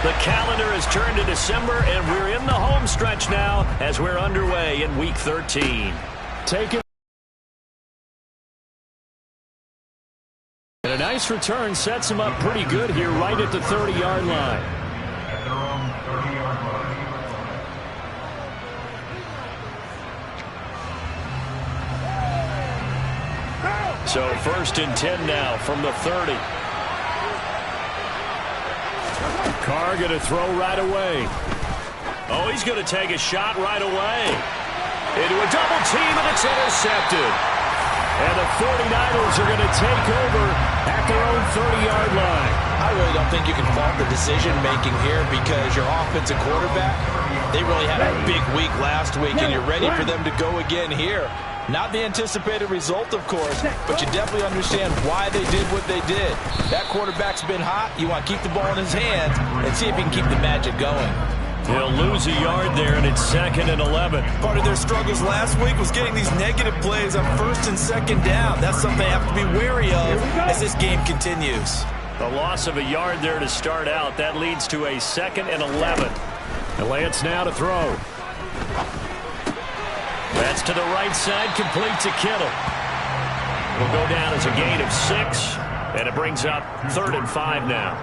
The calendar has turned to December, and we're in the home stretch now as we're underway in Week 13. Taken. And a nice return sets him up pretty good here right at the 30-yard line. So 1st and 10 now from the 30. Carr going to throw right away. Oh, he's going to take a shot right away. Into a double team, and it's intercepted. And the 49ers are going to take over at their own 30-yard line. I really don't think you can fault the decision-making here because your offensive quarterback, they really had a big week last week, and you're ready for them to go again here. Not the anticipated result, of course, but you definitely understand why they did what they did. That quarterback's been hot. You want to keep the ball in his hands and see if he can keep the magic going. He'll lose a yard there, and it's 2nd and 11. Part of their struggles last week was getting these negative plays on 1st and 2nd down. That's something they have to be wary of as this game continues. The loss of a yard there to start out. That leads to a 2nd and 11. And Lance now to throw. That's to the right side, complete to Kittle. Will go down as a gain of 6, and it brings up 3rd and 5 now.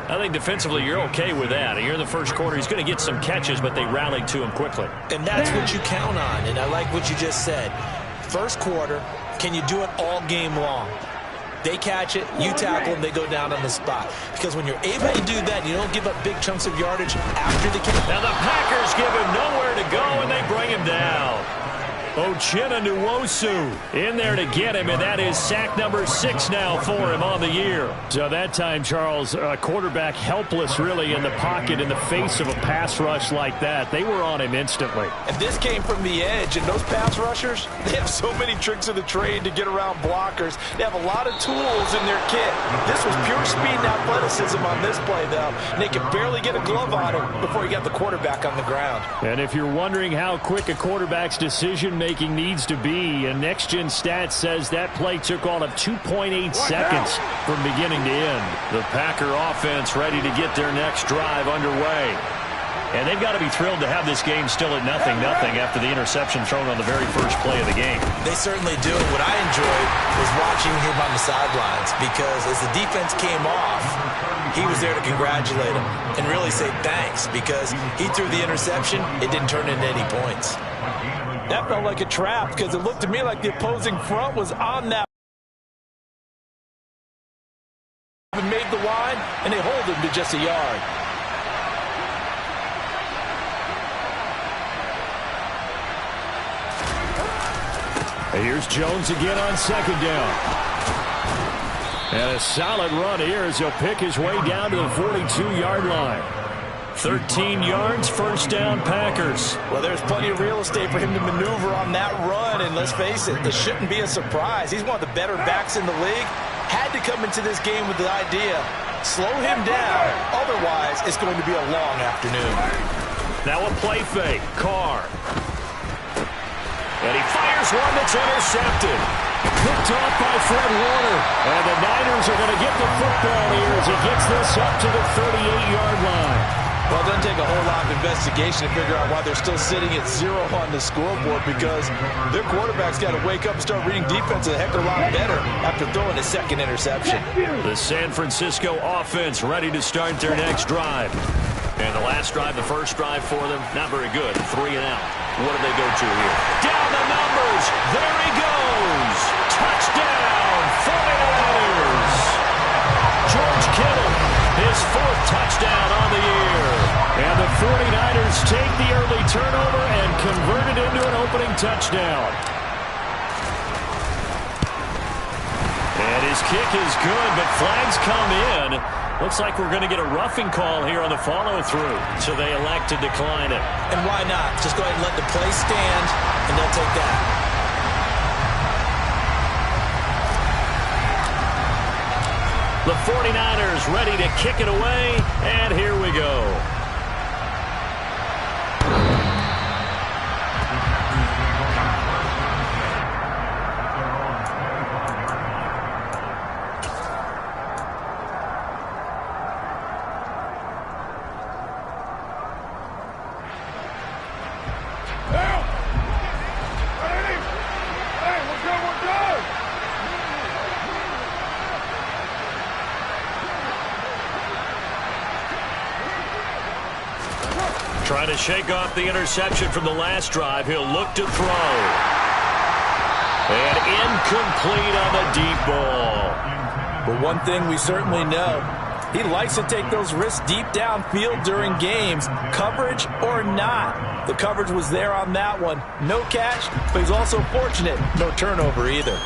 I think defensively you're okay with that. Here in the first quarter, he's going to get some catches, but they rallied to him quickly. And that's what you count on, and I like what you just said. First quarter, can you do it all game long? They catch it, you tackle them, they go down on the spot. Because when you're able to do that, you don't give up big chunks of yardage after the catch. Now the Packers give him nowhere to go, and they bring him down. Uchenna Nwosu in there to get him, and that is sack number 6 now for him on the year. So that time, Charles, quarterback helpless really in the pocket in the face of a pass rush like that. They were on him instantly. And this came from the edge, and those pass rushers, they have so many tricks of the trade to get around blockers. They have a lot of tools in their kit. This was pure speed and athleticism on this play, though. And they could barely get a glove on him before he got the quarterback on the ground. And if you're wondering how quick a quarterback's decision-making needs to be, and Next Gen Stats says that play took all of 2.8 seconds from beginning to end. The Packer offense ready to get their next drive underway. And they've got to be thrilled to have this game still at 0-0 after the interception thrown on the very first play of the game. They certainly do. What I enjoyed was watching him on the sidelines because as the defense came off, he was there to congratulate him and really say thanks because he threw the interception. It didn't turn into any points. That felt like a trap because it looked to me like the opposing front was on that. Made the line, and they hold him to just a yard. And here's Jones again on 2nd down. And a solid run here as he'll pick his way down to the 42-yard line. 13 yards, 1st down, Packers. Well, there's plenty of real estate for him to maneuver on that run, and let's face it, it shouldn't be a surprise. He's one of the better backs in the league. Had to come into this game with the idea, slow him down, otherwise it's going to be a long afternoon. Now a play fake, Carr. And he fires one that's intercepted. Picked off by Fred Warner. And the Niners are going to get the football here as he gets this up to the 38-yard line. Well, it doesn't take a whole lot of investigation to figure out why they're still sitting at 0 on the scoreboard because their quarterback's got to wake up and start reading defense a heck of a lot better after throwing his 2nd interception. The San Francisco offense ready to start their next drive. And the last drive, the first drive for them, not very good. 3 and out. What do they go to here? Down the numbers. There he goes. Touchdown, 49ers. George Kittle, his 4th touchdown on the year. And the 49ers take the early turnover and convert it into an opening touchdown. And his kick is good, but flags come in. Looks like we're going to get a roughing call here on the follow-through, so they elect to decline it. And why not? Just go ahead and let the play stand, and they'll take that. The 49ers ready to kick it away, and here we go. Trying to shake off the interception from the last drive. He'll look to throw. And incomplete on the deep ball. But one thing we certainly know, he likes to take those risks deep downfield during games, coverage or not. The coverage was there on that one. No catch, but he's also fortunate. No turnover either.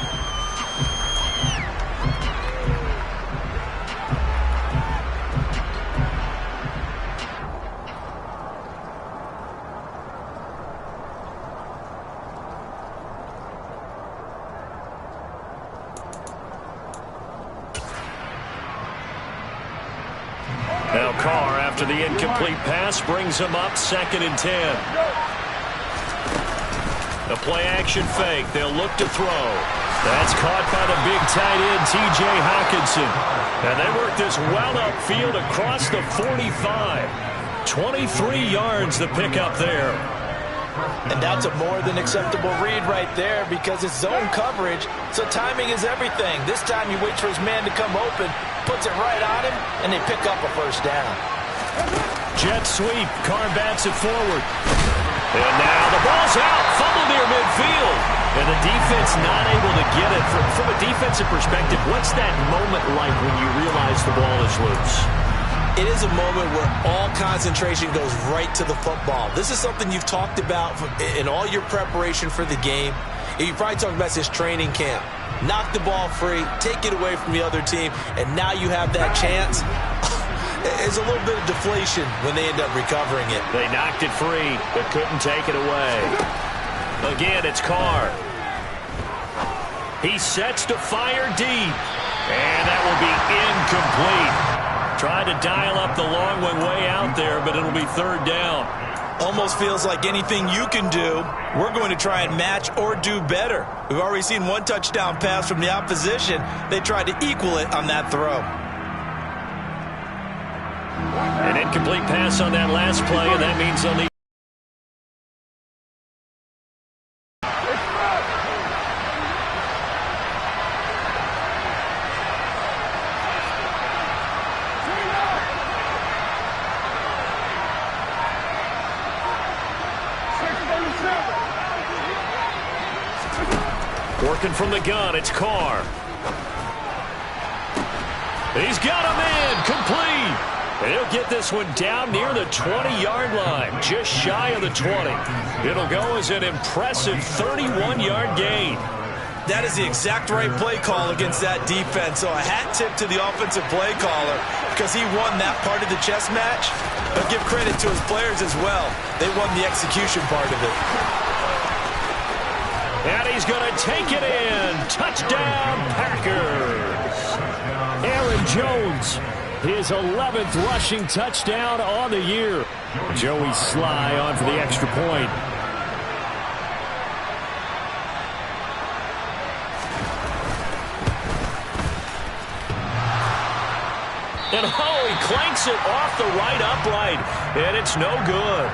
Now Carr, after the incomplete pass, brings him up 2nd and 10. The play-action fake. They'll look to throw. That's caught by the big tight end, T.J. Hockenson. And they work this well upfield across the 45. 23 yards the pickup there. And that's a more than acceptable read right there because it's zone coverage, so timing is everything. This time he waits for his man to come open, puts it right on him, and they pick up a first down. Jet sweep. Carr bats it forward. And now the ball's out. Fumble near midfield. And the defense not able to get it. From a defensive perspective, what's that moment like when you realize the ball is loose? It is a moment where all concentration goes right to the football. This is something you've talked about in all your preparation for the game. You probably talked about this training camp. Knock the ball free, take it away from the other team, and now you have that chance. There's a little bit of deflation when they end up recovering it. They knocked it free, but couldn't take it away. Again, it's Carr. He sets to fire deep, and that will be incomplete. Tried to dial up the long one way out there, but it'll be 3rd down. Almost feels like anything you can do, we're going to try and match or do better. We've already seen one touchdown pass from the opposition. They tried to equal it on that throw. An incomplete pass on that last play, and that means they'll need. Working from the gun, it's Carr. He's got him in, complete. And he'll get this one down near the 20-yard line, just shy of the 20. It'll go as an impressive 31-yard gain. That is the exact right play call against that defense. So a hat tip to the offensive play caller because he won that part of the chess match. But give credit to his players as well. They won the execution part of it. And he's going to take it in. Touchdown, Packers. Aaron Jones, his 11th rushing touchdown on the year. Joey Sly on for the extra point. And he clanks it off the right upright, and it's no good.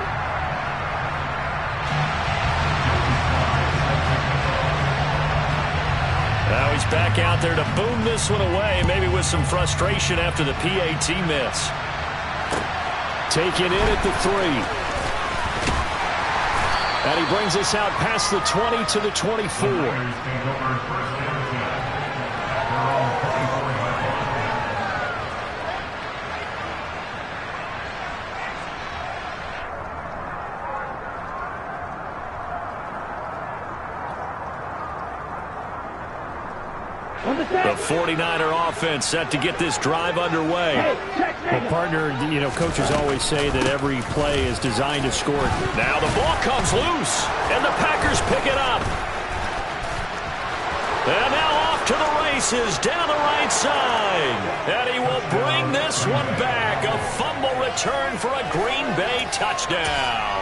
Now he's back out there to boom this one away, maybe with some frustration after the PAT miss. Taken in at the 3. And he brings us out past the 20 to the 24. The 49er offense set to get this drive underway. Well, partner, you know, coaches always say that every play is designed to score. Now the ball comes loose, and the Packers pick it up. And now off to the races down the right side. And he will bring this one back. A fumble return for a Green Bay touchdown.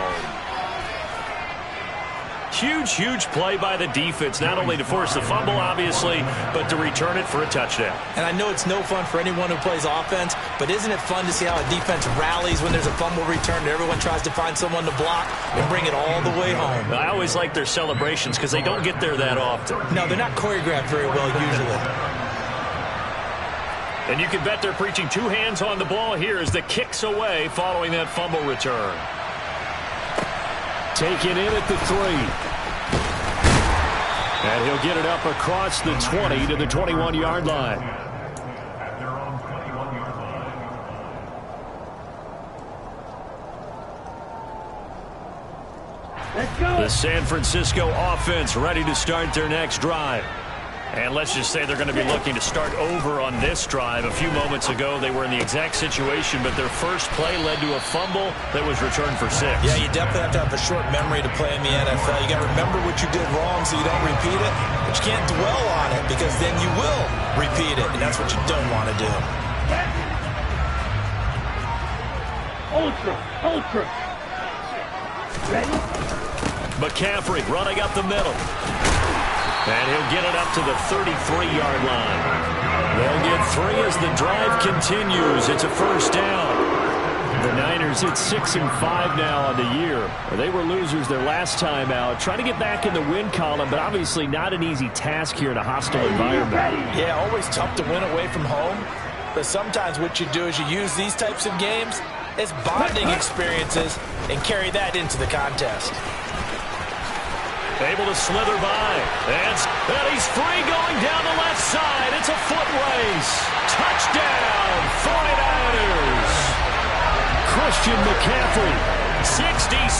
Huge, huge play by the defense, not only to force the fumble, obviously, but to return it for a touchdown. And I know it's no fun for anyone who plays offense, but isn't it fun to see how a defense rallies when there's a fumble return and everyone tries to find someone to block and bring it all the way home? I always like their celebrations because they don't get there that often. No, they're not choreographed very well usually. And you can bet they're preaching 2 hands on the ball here as the kick's away following that fumble return. Taken in at the 3. And he'll get it up across the 20 to the 21-yard line. The San Francisco offense ready to start their next drive. And let's just say they're going to be looking to start over on this drive. A few moments ago, they were in the exact situation, but their first play led to a fumble that was returned for 6. Yeah, you definitely have to have a short memory to play in the NFL. You got to remember what you did wrong so you don't repeat it, but you can't dwell on it because then you will repeat it, and that's what you don't want to do. Ultra. Ready? McCaffrey running up the middle. And he'll get it up to the 33-yard line. They'll get 3 as the drive continues. It's a first down. The Niners hit 6-5 now on the year. They were losers their last time out. Trying to get back in the win column, but obviously not an easy task here in a hostile environment. Yeah, always tough to win away from home. But sometimes what you do is you use these types of games as bonding experiences and carry that into the contest. Able to slither by. And he's free going down the left side. It's a foot race. Touchdown, 49ers. Christian McCaffrey. 67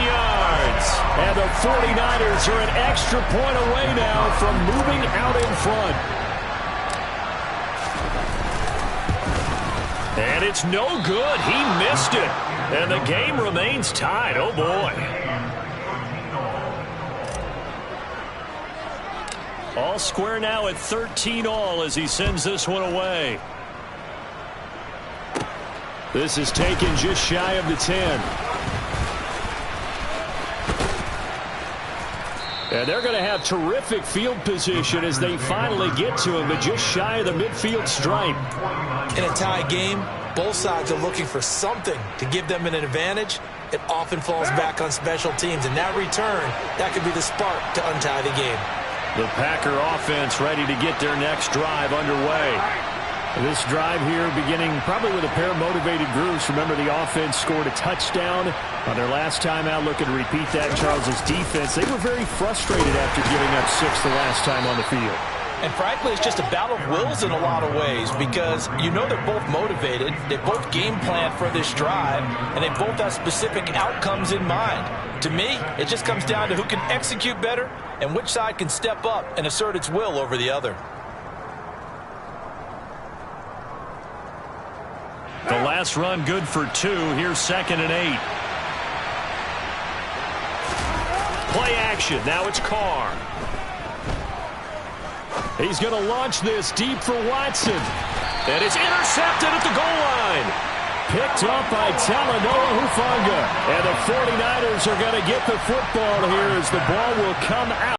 yards. And the 49ers are an extra point away now from moving out in front. And it's no good. He missed it. And the game remains tied. Oh, boy. All square now at 13-all as he sends this one away. This is taken just shy of the 10. And they're going to have terrific field position as they finally get to him, but just shy of the midfield stripe. In a tie game, both sides are looking for something to give them an advantage. It often falls back on special teams, and that return, that could be the spark to untie the game. The Packer offense ready to get their next drive underway. This drive here beginning probably with a pair of motivated groups. Remember, the offense scored a touchdown on their last time out, looking to repeat that. Charles's defense, they were very frustrated after giving up 6 the last time on the field. And frankly, it's just a battle of wills in a lot of ways because you know they're both motivated, they both game plan for this drive, and they both have specific outcomes in mind. To me, it just comes down to who can execute better and which side can step up and assert its will over the other. The last run good for 2. Here's 2nd and 8. Play action. Now it's Carr. He's going to launch this deep for Watson. And it's intercepted at the goal line. Picked up by Talanoa Hufanga. And the 49ers are going to get the football here as the ball will come out.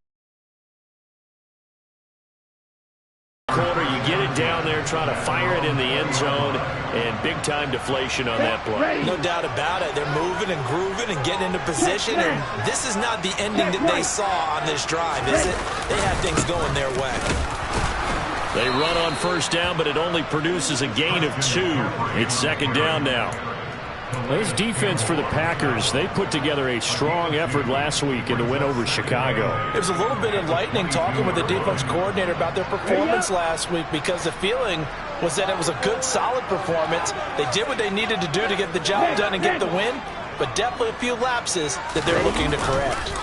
Corner, you get it down there, try to fire it in the end zone, and big-time deflation on that play. No doubt about it. They're moving and grooving and getting into position, and this is not the ending that they saw on this drive, is it? They had things going their way. They run on first down, but it only produces a gain of 2. It's 2nd down now. This defense for the Packers, they put together a strong effort last week in the win over Chicago. It was a little bit enlightening talking with the defense coordinator about their performance last week because the feeling was that it was a good, solid performance. They did what they needed to do to get the job done and get the win, but definitely a few lapses that they're looking to correct.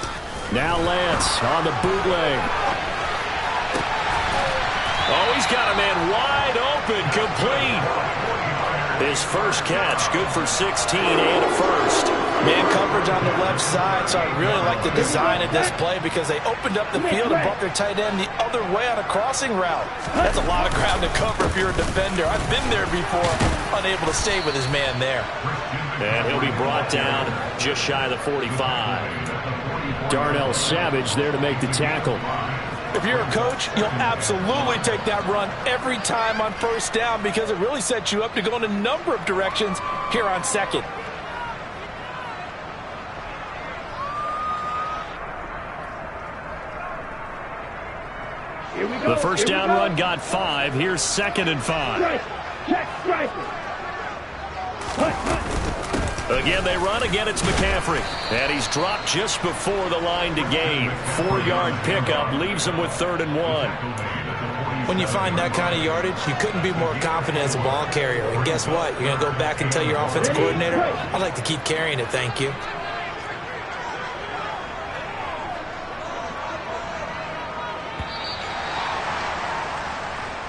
Now Lance on the bootleg. Oh, he's got a man wide open, complete. His first catch, good for 16 and a first. Man coverage on the left side, so I really like the design of this play because they opened up the field and brought their tight end the other way on a crossing route. That's a lot of ground to cover if you're a defender. I've been there before, unable to stay with his man there. And he'll be brought down just shy of the 45. Darnell Savage there to make the tackle. If you're a coach, you'll absolutely take that run every time on first down because it really sets you up to go in a number of directions here on 2nd. The first down run got 5. Here's 2nd and 5. Again, they run. Again, it's McCaffrey. And he's dropped just before the line to gain. 4-yard pickup leaves him with 3rd and 1. When you find that kind of yardage, you couldn't be more confident as a ball carrier. And guess what? You're going to go back and tell your offensive coordinator, I'd like to keep carrying it, thank you.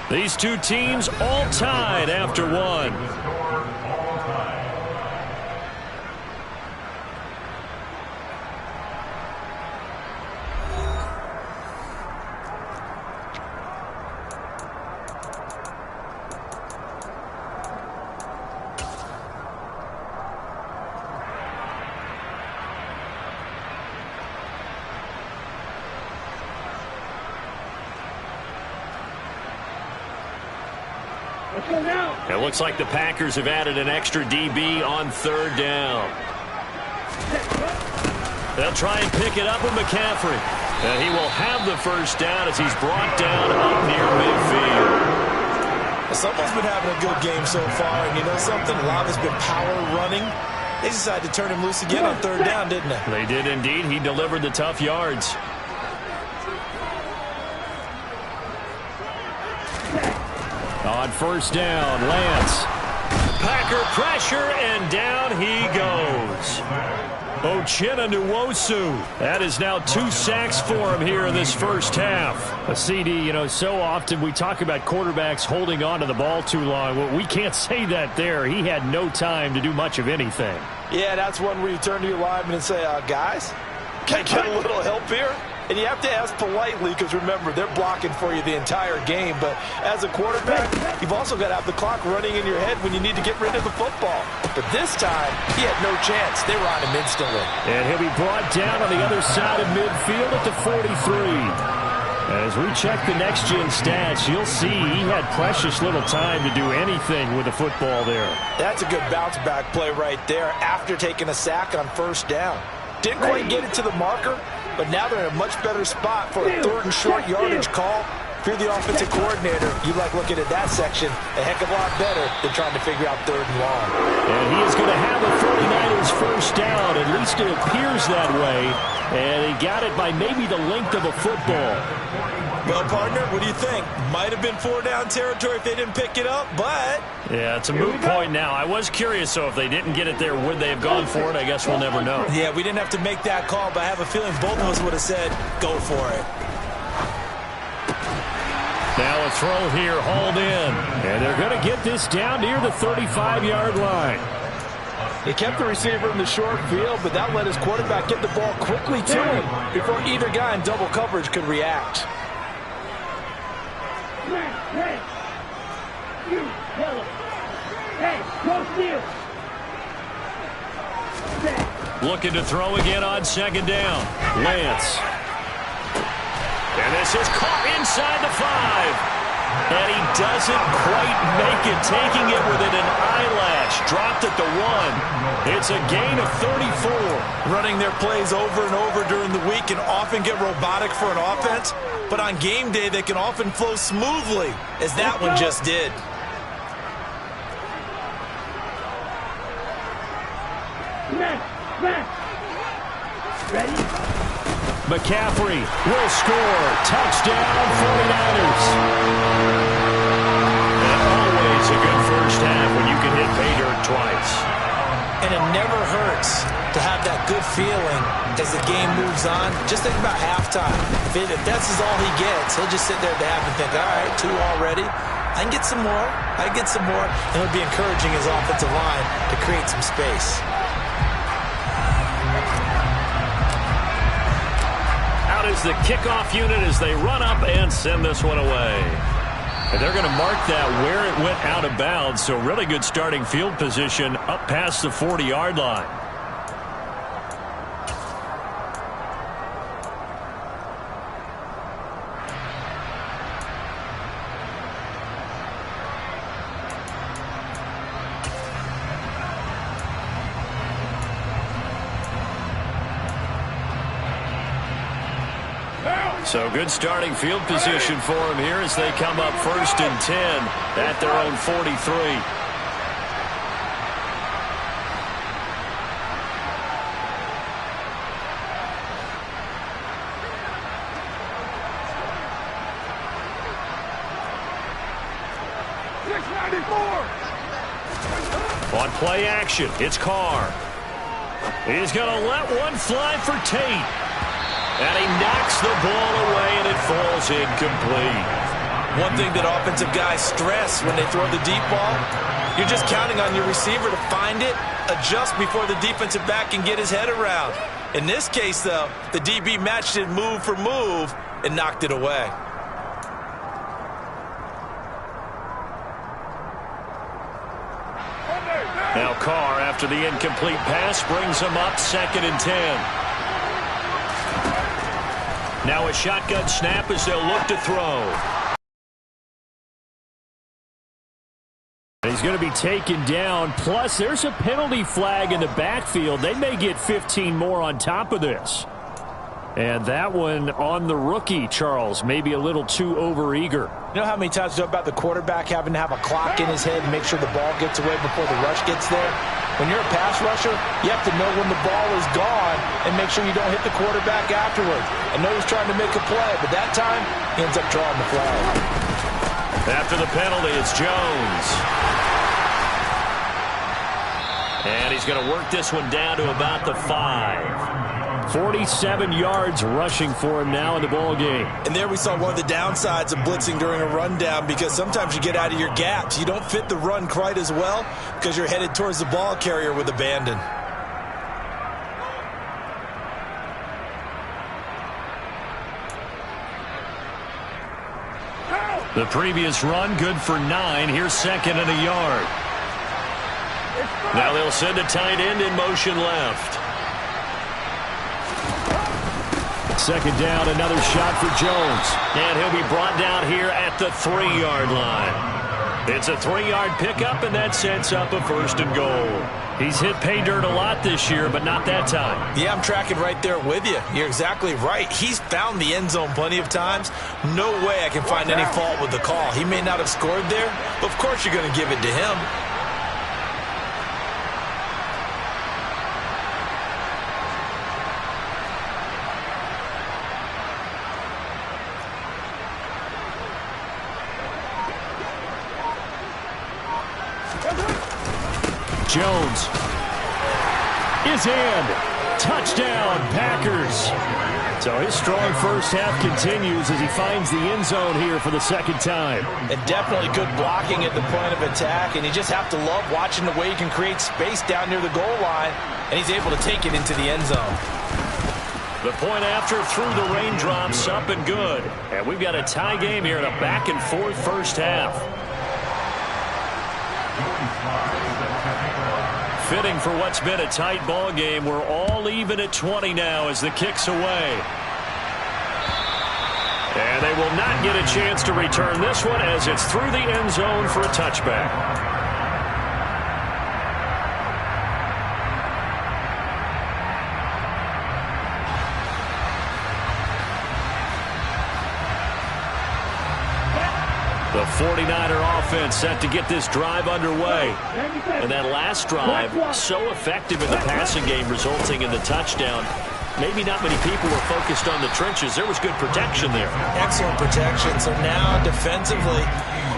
These two teams all tied after 1. It looks like the Packers have added an extra DB on 3rd down. They'll try and pick it up with McCaffrey. And he will have the first down as he's brought down up near midfield. Someone's been having a good game so far, and you know something? A lot of it's been power running. They decided to turn him loose again on 3rd down, didn't they? They did indeed. He delivered the tough yards. On 1st down, Lance. Packer pressure, and down he goes. Uchenna Nwosu. That is now 2 sacks for him here in this first half. A CD, you know, so often we talk about quarterbacks holding on to the ball too long. Well, we can't say that there. He had no time to do much of anything. Yeah, that's one where you turn to your lineman and say, guys, can I get a little help here? And you have to ask politely because, remember, they're blocking for you the entire game. But as a quarterback, you've also got to have the clock running in your head when you need to get rid of the football. But this time, he had no chance. They were on him instantly. And he'll be brought down on the other side of midfield at the 43. As we check the next-gen stats, you'll see he had precious little time to do anything with the football there. That's a good bounce-back play right there after taking a sack on 1st down. Didn't quite get it to the marker, but now they're in a much better spot for a 3rd and short yardage call. If you're the offensive coordinator, you like looking at that section a heck of a lot better than trying to figure out 3rd and long. And he is going to have a 49ers first down. At least it appears that way. And he got it by maybe the length of a football. Well, partner, what do you think? Might have been 4-down territory if they didn't pick it up, but... Yeah, it's a moot point now. I was curious, so if they didn't get it there, would they have gone for it? I guess we'll never know. Yeah, we didn't have to make that call, but I have a feeling both of us would have said, go for it. Now a throw here, hauled in. And they're going to get this down near the 35-yard line. He kept the receiver in the short field, but that let his quarterback get the ball quickly to him before either guy in double coverage could react. Hey, you tell him. Hey, go steal. Looking to throw again on 2nd down. Lance. And this is caught inside the 5. And he doesn't quite make it, taking it within an eyelash. Dropped at the 1. It's a gain of 34. Running their plays over and over during the week can often get robotic for an offense, but on game day they can often flow smoothly, as that one just did. Ready? McCaffrey will score. Touchdown, 49ers. And always a good first half when you can hit pay dirt twice. And it never hurts to have that good feeling as the game moves on. Just think about halftime. If this is all he gets, he'll just sit there at the half and think, all right, 2 already. I can get some more. I can get some more. And he'll be encouraging his offensive line to create some space. Out is the kickoff unit as they run up and send this one away. And they're going to mark that where it went out of bounds, so really good starting field position up past the 40-yard line. So good starting field position for them here as they come up 1st and 10 at their own 43. On play action, it's Carr. He's going to let one fly for Tate. And he knocks the ball away, and it falls incomplete. One thing that offensive guys stress when they throw the deep ball, you're just counting on your receiver to find it, adjust before the defensive back can get his head around. In this case, though, the DB matched it move for move and knocked it away. Now Carr, after the incomplete pass, brings him up 2nd and 10. Now a shotgun snap as they'll look to throw. He's going to be taken down. Plus, there's a penalty flag in the backfield. They may get 15 more on top of this. And that one on the rookie, Charles, maybe a little too overeager. You know how many times we talk about the quarterback having to have a clock in his head and make sure the ball gets away before the rush gets there? When you're a pass rusher, you have to know when the ball is gone and make sure you don't hit the quarterback afterwards. I know he's trying to make a play, but that time he ends up drawing the flag. After the penalty, it's Jones. And he's going to work this one down to about the 5. 47 yards rushing for him now in the ball game. And there we saw one of the downsides of blitzing during a rundown, because sometimes you get out of your gaps. You don't fit the run quite as well because you're headed towards the ball carrier with abandon. The previous run good for 9. Here's 2nd and a yard. Now they'll send a tight end in motion left. 2nd down, another shot for Jones. And he'll be brought down here at the 3-yard line. It's a 3-yard pickup, and that sets up a 1st and goal. He's hit pay dirt a lot this year, but not that time. Yeah, I'm tracking right there with you. You're exactly right. He's found the end zone plenty of times. No way I can find any fault with the call. He may not have scored there, but of course you're going to give it to him. Jones is in. Touchdown, Packers. So his strong first half continues as he finds the end zone here for the 2nd time. And definitely good blocking at the point of attack, and you just have to love watching the way he can create space down near the goal line, and he's able to take it into the end zone. The point after through the raindrops, up and good. And we've got a tie game here in a back-and-forth first half. Fitting for what's been a tight ball game. We're all even at 20 now as the kick's away. And they will not get a chance to return this one as it's through the end zone for a touchback. The 49er offense set to get this drive underway. And that last drive, so effective in the passing game, resulting in the touchdown. Maybe not many people were focused on the trenches. There was good protection there. Excellent protection. So now defensively,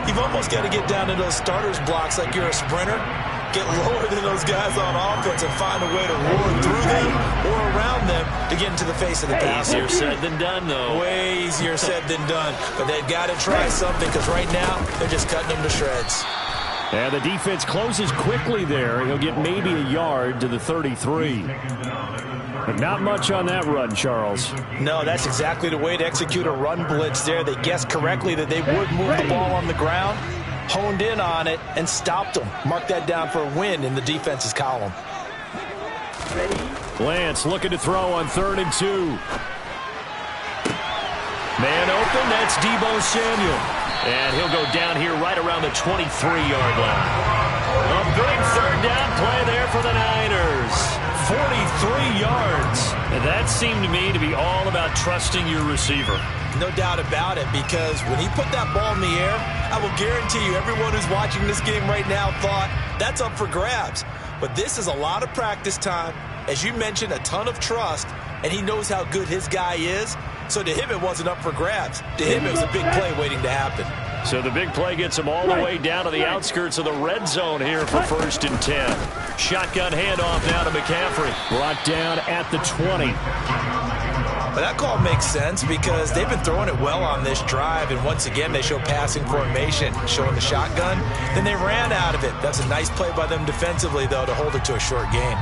you've almost got to get down to those starters blocks like you're a sprinter. Get lower than those guys on offense and find a way to roar through them or around them to get into the face of the passer. Easier said than done, though. Way easier said than done. But they've got to try something, because right now they're just cutting them to shreds. And the defense closes quickly there. He'll get maybe a yard to the 33. But not much on that run, Charles. No, that's exactly the way to execute a run blitz there. They guessed correctly that they would move the ball on the ground, honed in on it, and stopped them. Mark that down for a win in the defense's column. Lance looking to throw on 3rd and 2. Man open, that's Deebo Samuel. And he'll go down here right around the 23-yard line. A big 3rd down play there for the Niners. 43 yards. And that seemed to me to be all about trusting your receiver. No doubt about it, because when he put that ball in the air, I will guarantee you everyone who's watching this game right now thought that's up for grabs. But this is a lot of practice time. As you mentioned, a ton of trust, and he knows how good his guy is. So to him, it wasn't up for grabs. To him, it was a big play waiting to happen. So the big play gets them all the way down to the outskirts of the red zone here for 1st and 10. Shotgun handoff now to McCaffrey. Brought down at the 20. But that call makes sense because they've been throwing it well on this drive, and once again they show passing formation, showing the shotgun. Then they ran out of it. That's a nice play by them defensively, though, to hold it to a short gain.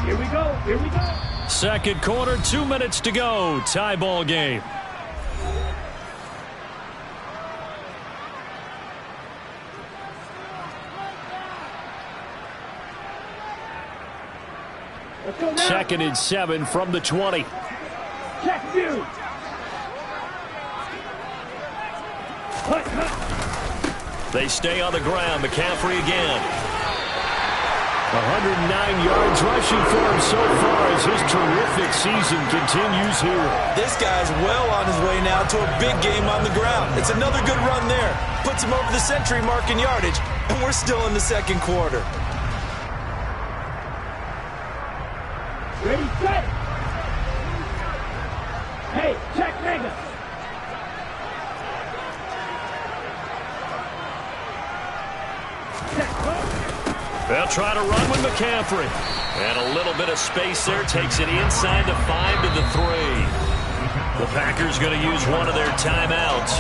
Here we go. Here we go. Second quarter, 2 minutes to go. Tie ball game. Let's go now. 2nd and 7 from the 20. Check view. Hut, hut. They stay on the ground. McCaffrey again. 109 yards rushing for him so far as his terrific season continues here. This guy's well on his way now to a big game on the ground. It's another good run there. Puts him over the century mark in yardage, and we're still in the second quarter. Ready, set. Hey, check mega. Check, huh? They'll try to run with McCaffrey. And a little bit of space there. Takes it inside the 5 to the 3. The Packers going to use one of their timeouts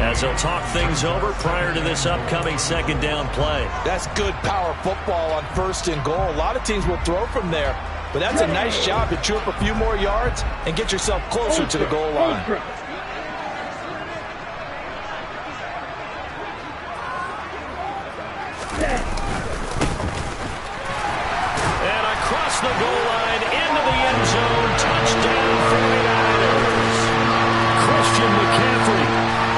as they'll talk things over prior to this upcoming 2nd down play. That's good power football on 1st and goal. A lot of teams will throw from there, but that's a nice job to chew up a few more yards and get yourself closer to the goal line. The goal line into the end zone. Touchdown 49ers. Christian McCaffrey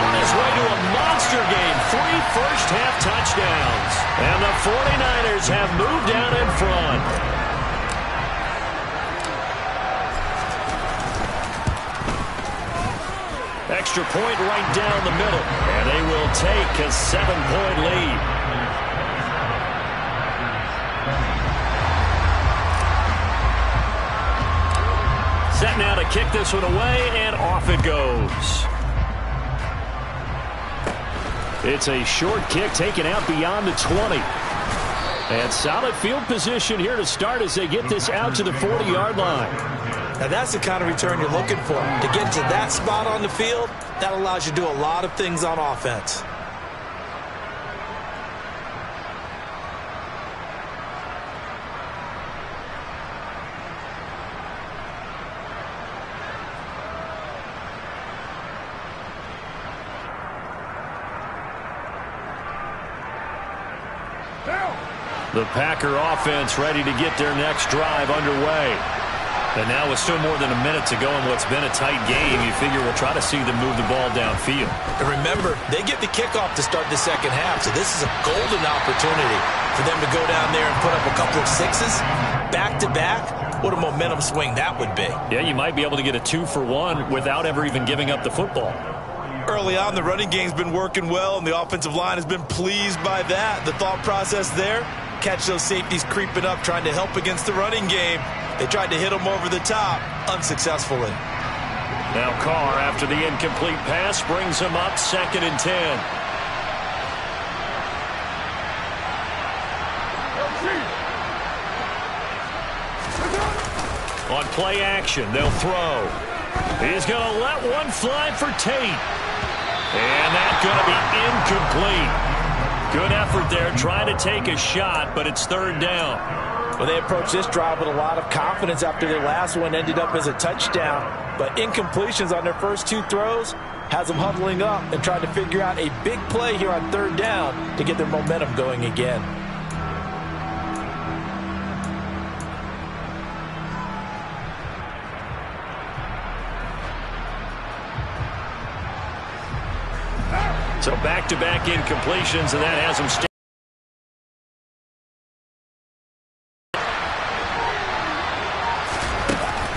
on his way to a monster game. 3 first-half touchdowns. And the 49ers have moved down in front. Extra point right down the middle. And they will take a 7-point lead. Set now to kick this one away, and off it goes. It's a short kick taken out beyond the 20. And solid field position here to start as they get this out to the 40-yard line. Now that's the kind of return you're looking for. To get to that spot on the field, that allows you to do a lot of things on offense. The Packer offense ready to get their next drive underway. And now with still more than a minute to go in what's been a tight game, you figure we'll try to see them move the ball downfield. And remember, they get the kickoff to start the second half, so this is a golden opportunity for them to go down there and put up a couple of sixes back-to-back. What a momentum swing that would be. Yeah, you might be able to get a 2-for-1 without ever even giving up the football. Early on, the running game's been working well, and the offensive line has been pleased by that. The thought process there, catch those safeties creeping up, trying to help against the running game. They tried to hit them over the top, unsuccessfully. Now Carr, after the incomplete pass, brings him up 2nd and 10. On play action, they'll throw. He's going to let one fly for Tate. And that's going to be incomplete. Good effort there, trying to take a shot, but it's 3rd down. Well, they approached this drive with a lot of confidence after their last one ended up as a touchdown. But incompletions on their first 2 throws has them huddling up and trying to figure out a big play here on 3rd down to get their momentum going again. So back-to-back incompletions, and that has them stay.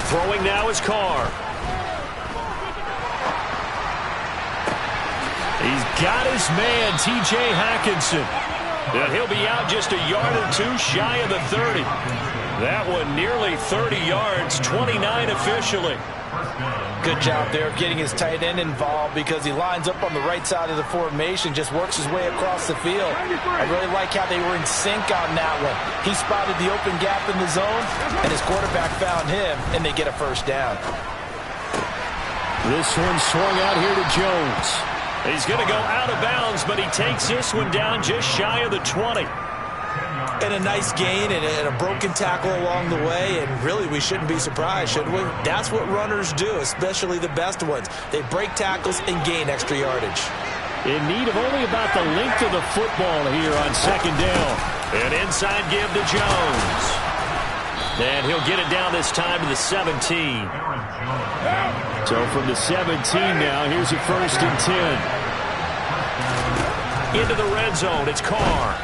Throwing now is Carr. He's got his man, T.J. Hockenson. And he'll be out just a yard or two shy of the 30. That one nearly 30 yards, 29 officially. Good job there of getting his tight end involved because he lines up on the right side of the formation, just works his way across the field. I really like how they were in sync on that one. He spotted the open gap in the zone, and his quarterback found him, and they get a first down. This one swung out here to Jones. He's going to go out of bounds, but he takes this one down just shy of the 20. And a nice gain and a broken tackle along the way, and really we shouldn't be surprised, should we? That's what runners do, especially the best ones. They break tackles and gain extra yardage. In need of only about the length of the football here on second down. An inside give to Jones. And he'll get it down this time to the 17. So from the 17 now, here's a 1st and 10. Into the red zone, it's Carr.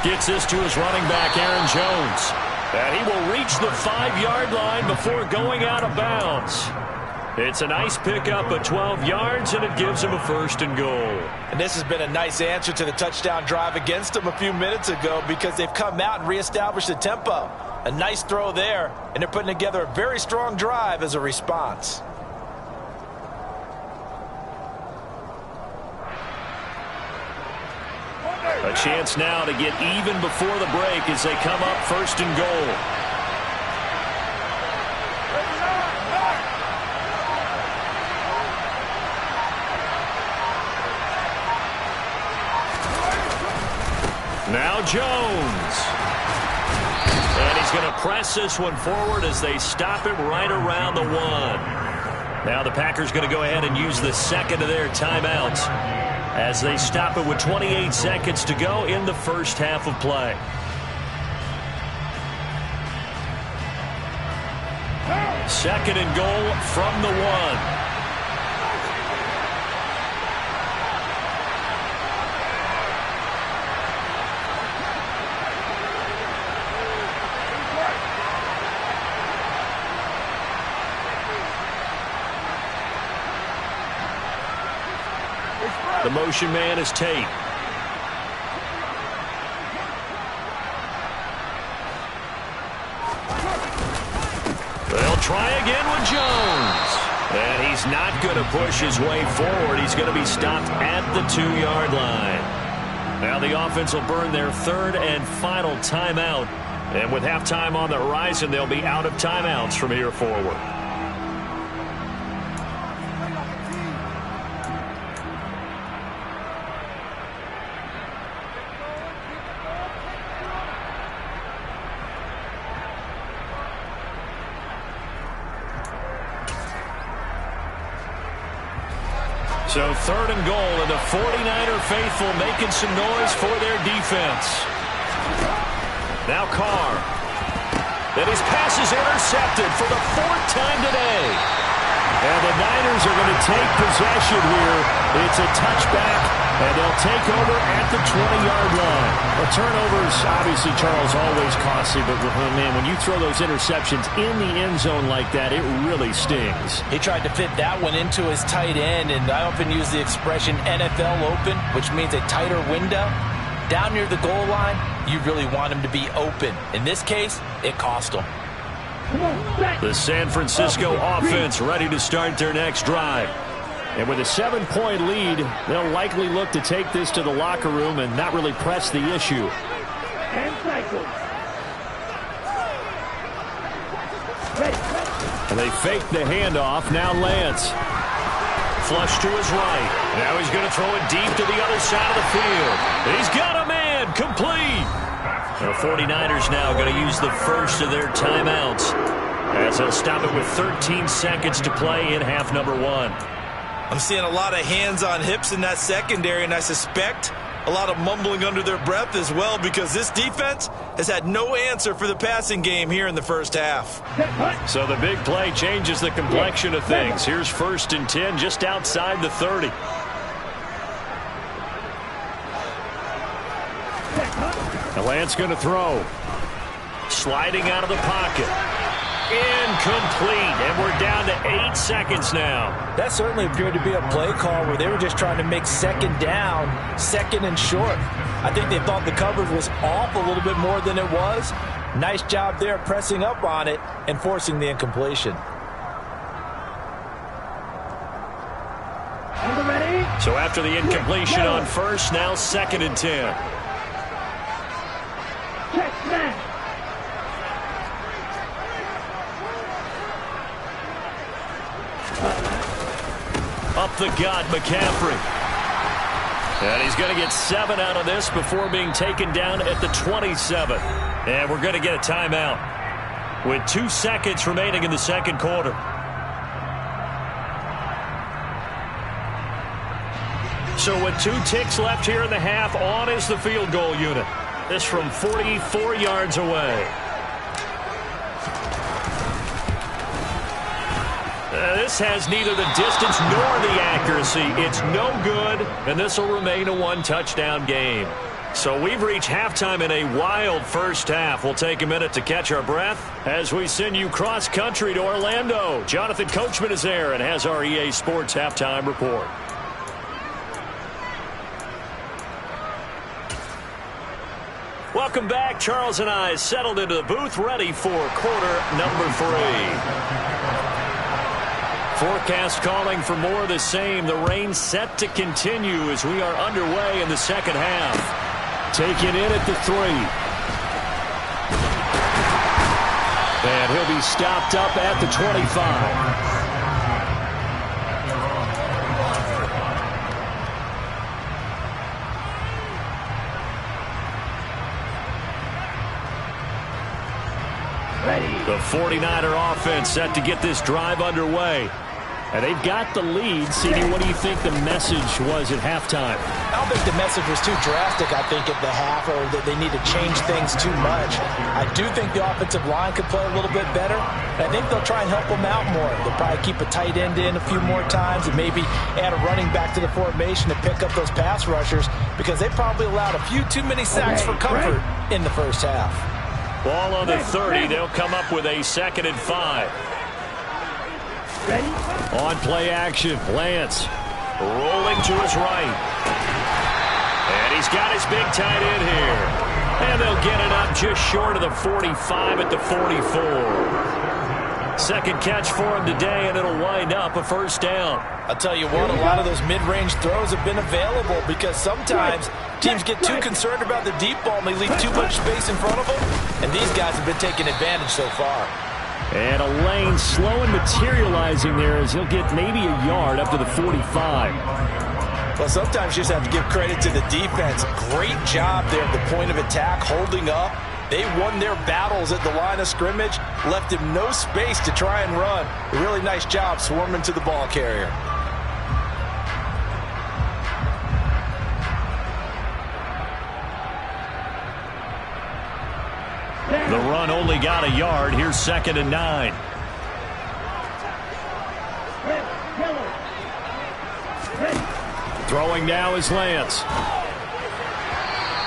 Gets this to his running back, Aaron Jones. And he will reach the 5-yard line before going out of bounds. It's a nice pickup of 12 yards, and it gives him a 1st and goal. And this has been a nice answer to the touchdown drive against them a few minutes ago because they've come out and reestablished the tempo. A nice throw there, and they're putting together a very strong drive as a response. A chance now to get even before the break as they come up 1st and goal. Now Jones. And he's going to press this one forward as they stop him right around the 1. Now the Packers going to go ahead and use the second of their timeouts as they stop it with 28 seconds to go in the first half of play. Second and goal from the 1. The motion man is Tate. They'll try again with Jones. And he's not going to push his way forward. He's going to be stopped at the 2-yard line. Now the offense will burn their 3rd and final timeout. And with halftime on the horizon, they'll be out of timeouts from here forward. So 3rd and goal, and the 49er faithful making some noise for their defense. Now Carr. And his pass is intercepted for the 4th time today. And the Niners are going to take possession here. It's a touchback, and they'll take over at the 20-yard line. Well, turnovers, obviously, Charles, always costly, but, man, when you throw those interceptions in the end zone like that, it really stings. He tried to fit that one into his tight end, and I often use the expression NFL open, which means a tighter window. Down near the goal line, you really want him to be open. In this case, it cost him. The San Francisco offense ready to start their next drive. And with a 7-point lead, they'll likely look to take this to the locker room and not really press the issue. And they fake the handoff. Now Lance. Flush to his right. Now he's going to throw it deep to the other side of the field. He's got a man. Complete. The 49ers now going to use the first of their timeouts as they'll stop it with 13 seconds to play in half number 1. I'm seeing a lot of hands on hips in that secondary, and I suspect a lot of mumbling under their breath as well because this defense has had no answer for the passing game here in the first half. So the big play changes the complexion of things. Here's 1st and 10 just outside the 30. And Lance going to throw. Sliding out of the pocket. Incomplete, and we're down to 8 seconds now. That certainly appeared to be a play call where they were just trying to make second down, second and short. I think they thought the coverage was off a little bit more than it was. Nice job there pressing up on it and forcing the incompletion. So after the incompletion on first, now 2nd and 10. Check smash. Up the gut, McCaffrey. And he's going to get 7 out of this before being taken down at the 27. And we're going to get a timeout with 2 seconds remaining in the second quarter. So with 2 ticks left here in the half, on is the field goal unit. This from 44 yards away. This has neither the distance nor the accuracy. It's no good, and this will remain a 1-touchdown game. So we've reached halftime in a wild first half. We'll take a minute to catch our breath as we send you cross-country to Orlando. Jonathan Coachman is there and has our EA Sports halftime report. Welcome back. Charles and I settled into the booth, ready for quarter number 3. Forecast calling for more of the same. The rain set to continue as we are underway in the second half. Taken in at the 3. And he'll be stopped up at the 25. The 49er offense set to get this drive underway. And they've got the lead. CD, what do you think the message was at halftime? I don't think the message was too drastic, I think, at the half, or that they need to change things too much. I do think the offensive line could play a little bit better. And I think they'll try and help them out more. They'll probably keep a tight end in a few more times and maybe add a running back to the formation to pick up those pass rushers, because they probably allowed a few too many sacks for comfort in the first half. Ball on the 30. They'll come up with a 2nd and 5. On play action, Lance rolling to his right. And he's got his big tight end here. And they'll get it up just short of the 45 at the 44. Second catch for him today, and it'll wind up a first down. I'll tell you what, a lot of those mid-range throws have been available because sometimes teams get too concerned about the deep ball and they leave too much space in front of them. And these guys have been taking advantage so far. And a lane slow and materializing there as he'll get maybe a yard up to the 45. Well, sometimes you just have to give credit to the defense. Great job there at the point of attack, holding up. They won their battles at the line of scrimmage, left him no space to try and run. A really nice job swarming to the ball carrier. The run only got a yard. Here's 2nd and 9. Throwing now is Lance.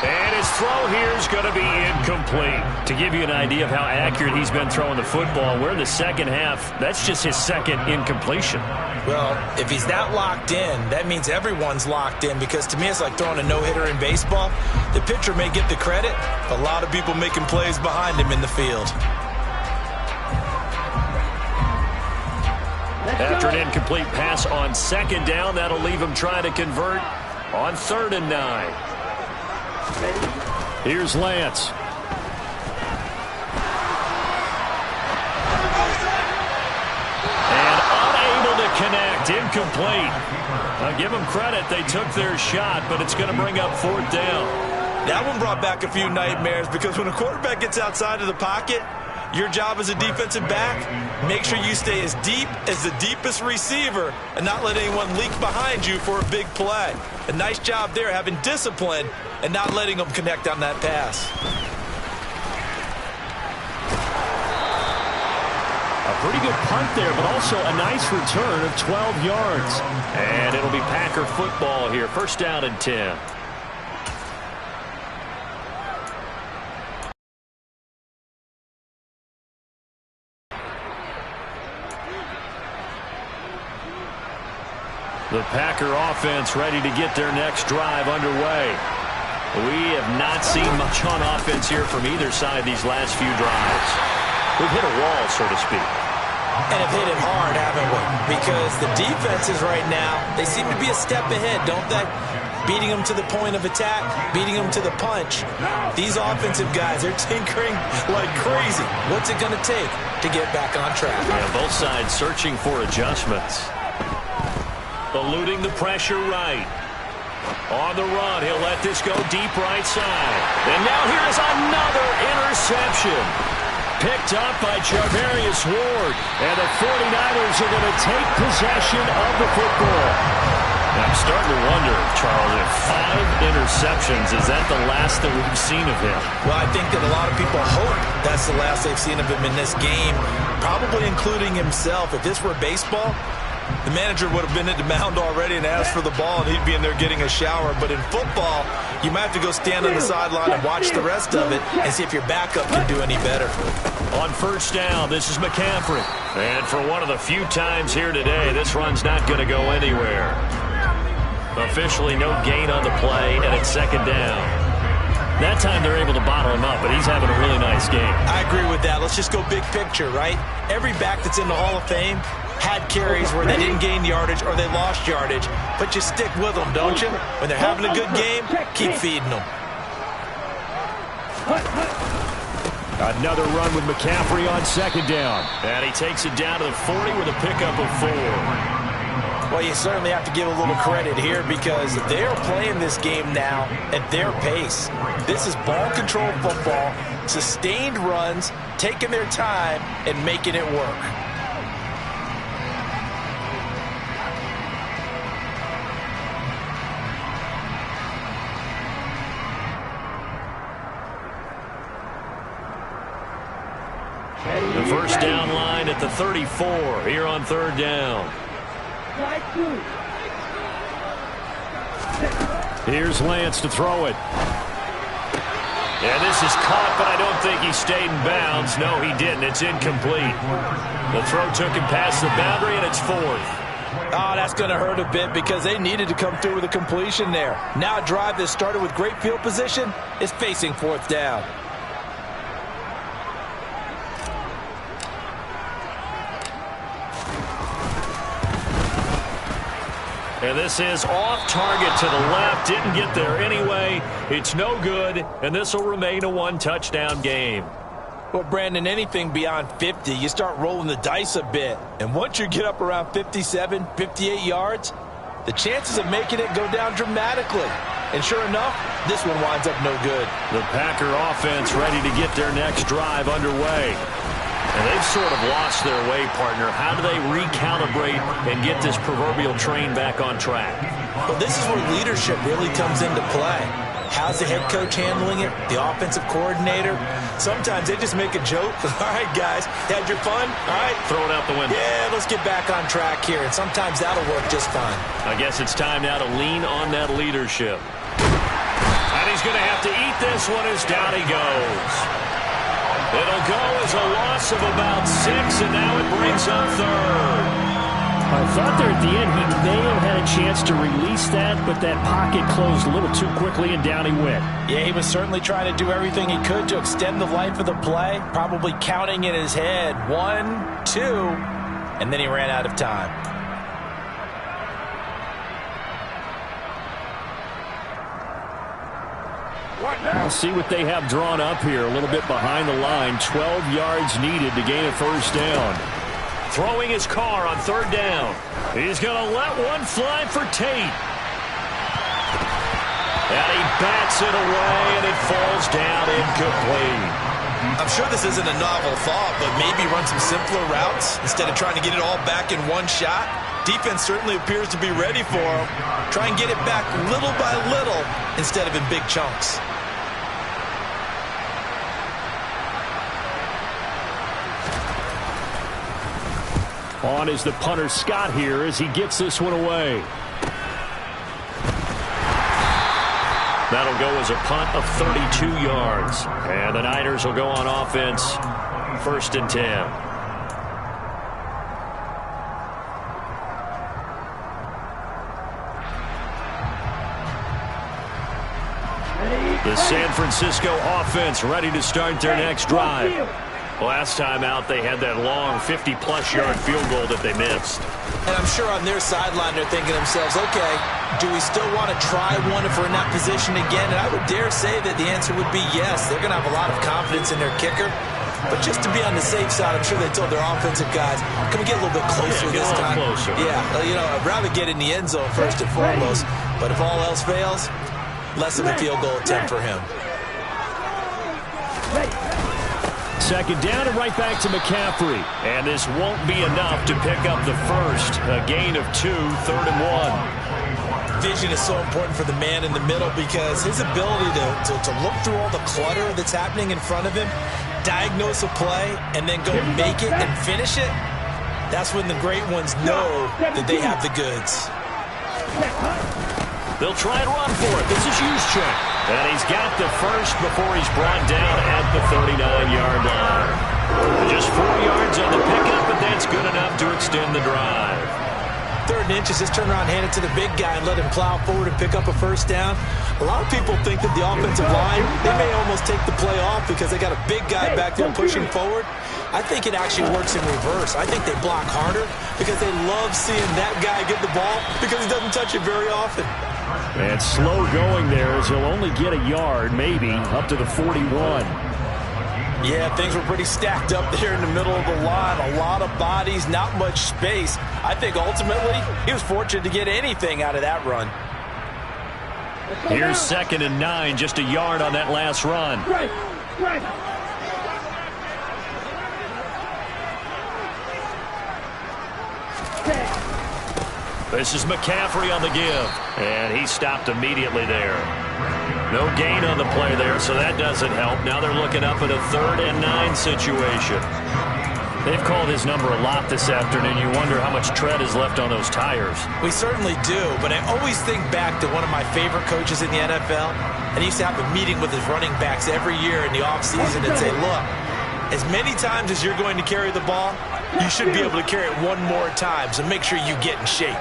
And his throw here is going to be incomplete. To give you an idea of how accurate he's been throwing the football, we're in the second half. That's just his 2nd incompletion. Well, if he's that locked in, that means everyone's locked in, because to me it's like throwing a no-hitter in baseball. The pitcher may get the credit, but a lot of people making plays behind him in the field. After an incomplete pass on 2nd down, that'll leave him trying to convert on 3rd and 9. Here's Lance. And unable to connect. Incomplete. I'll give them credit. They took their shot, but it's going to bring up 4th down. That one brought back a few nightmares, because when a quarterback gets outside of the pocket, your job as a defensive back, make sure you stay as deep as the deepest receiver and not let anyone leak behind you for a big play. A nice job there, having discipline and not letting them connect on that pass. A pretty good punt there, but also a nice return of 12 yards. And it'll be Packer football here. 1st down and 10. The Packer offense ready to get their next drive underway. We have not seen much on offense here from either side these last few drives. We've hit a wall, so to speak. And have hit it hard, haven't we? Because the defenses right now, they seem to be a step ahead, don't they? Beating them to the point of attack, beating them to the punch. These offensive guys, they're tinkering like crazy. What's it going to take to get back on track? Yeah, both sides searching for adjustments. Eluding the pressure right. On the run, he'll let this go deep right side. And now here's another interception. Picked up by Charvarius Ward. And the 49ers are going to take possession of the football. I'm starting to wonder, Charles, if 5 interceptions, is that the last that we've seen of him? Well, I think that a lot of people hope that's the last they've seen of him in this game, probably including himself. If this were baseball, the manager would have been at the mound already and asked for the ball, and he'd be in there getting a shower. But in football, you might have to go stand on the sideline and watch the rest of it and see if your backup can do any better. On first down, this is McCaffrey. And for one of the few times here today, this run's not going to go anywhere. Officially no gain on the play, and it's second down. That time they're able to bottle him up, but he's having a really nice game. I agree with that. Let's just go big picture, right? Every back that's in the Hall of Fame had carries where they didn't gain yardage or they lost yardage, but you stick with them, don't you? When they're having a good game, keep feeding them. Another run with McCaffrey on second down. And he takes it down to the 40 with a pickup of 4. Well, you certainly have to give a little credit here because they're playing this game now at their pace. This is ball control football, sustained runs, taking their time and making it work. The first down line at the 34 here on third down. Here's Lance to throw it. Yeah, this is caught, but I don't think he stayed in bounds. No, he didn't. It's incomplete. The throw took him past the boundary, and it's 4th. Oh, that's going to hurt a bit because they needed to come through with a completion there. Now a drive that started with great field position is facing 4th down. And this is off target to the left. Didn't get there anyway. It's no good, and this will remain a 1-touchdown game. Well, Brandon, anything beyond 50, you start rolling the dice a bit. And once you get up around 57, 58 yards, the chances of making it go down dramatically. And sure enough, this one winds up no good. The Packer offense ready to get their next drive underway. And they've sort of lost their way, partner. How do they recalibrate and get this proverbial train back on track? Well, this is where leadership really comes into play. How's the head coach handling it? The offensive coordinator? Sometimes they just make a joke. All right, guys, had your fun? All right. Throw it out the window. Yeah, let's get back on track here. And sometimes that'll work just fine. I guess it's time now to lean on that leadership. And he's going to have to eat this one as down he goes. It'll go as a loss of about 6, and now it brings up 3rd. I thought there at the end he may have had a chance to release that, but that pocket closed a little too quickly, and down he went. Yeah, he was certainly trying to do everything he could to extend the life of the play, probably counting in his head 1, 2, and then he ran out of time. We'll see what they have drawn up here. A little bit behind the line. 12 yards needed to gain a first down. Throwing his car on third down. He's going to let one fly for Tate. And he bats it away, and it falls down incomplete. I'm sure this isn't a novel thought, but maybe run some simpler routes instead of trying to get it all back in one shot. Defense certainly appears to be ready for him. Try and get it back little by little instead of in big chunks. On is the punter Scott here as he gets this one away. That'll go as a punt of 32 yards. And the Niners will go on offense, 1st and 10. 1 The San Francisco offense ready to start their next drive. Last time out, they had that long 50-plus yard field goal that they missed. And I'm sure on their sideline they're thinking to themselves, okay, do we still want to try one if we're in that position again? And I would dare say that the answer would be yes. They're going to have a lot of confidence in their kicker. But just to be on the safe side, I'm sure they told their offensive guys, can we get a little bit closer this time? Closer. Yeah, I'd rather get in the end zone first and foremost. But if all else fails, less of a field goal attempt for him. Second down and right back to McCaffrey. And this won't be enough to pick up the first. A gain of 2, 3rd and 1. Vision is so important for the man in the middle because his ability to look through all the clutter that's happening in front of him, diagnose a play, and then go make it and finish it, that's when the great ones know that they have the goods. They'll try and run for it. This is Juszczyk. And he's got the first before he's brought down at the 39-yard line. Just 4 yards on the pickup, but that's good enough to extend the drive. 3rd and inches, just turn around, hand it to the big guy, and let him plow forward and pick up a first down. A lot of people think that the offensive line, they may almost take the play off because they got a big guy back there pushing forward. I think it actually works in reverse. I think they block harder because they love seeing that guy get the ball because he doesn't touch it very often. And slow going there as he'll only get a yard, maybe, up to the 41. Yeah, things were pretty stacked up there in the middle of the line. A lot of bodies, not much space. I think ultimately he was fortunate to get anything out of that run. Here's 2nd and 9, just a yard on that last run. This is McCaffrey on the give, and he stopped immediately there. No gain on the play there, so that doesn't help. Now they're looking up at a 3rd and 9 situation. They've called his number a lot this afternoon. You wonder how much tread is left on those tires. We certainly do, but I always think back to one of my favorite coaches in the NFL, and he used to have a meeting with his running backs every year in the offseason and say, look, as many times as you're going to carry the ball, you should be able to carry it one more time, so make sure you get in shape.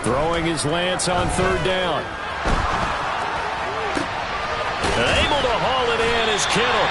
Throwing his Lance on 3rd down. And able to haul it in is Kittle.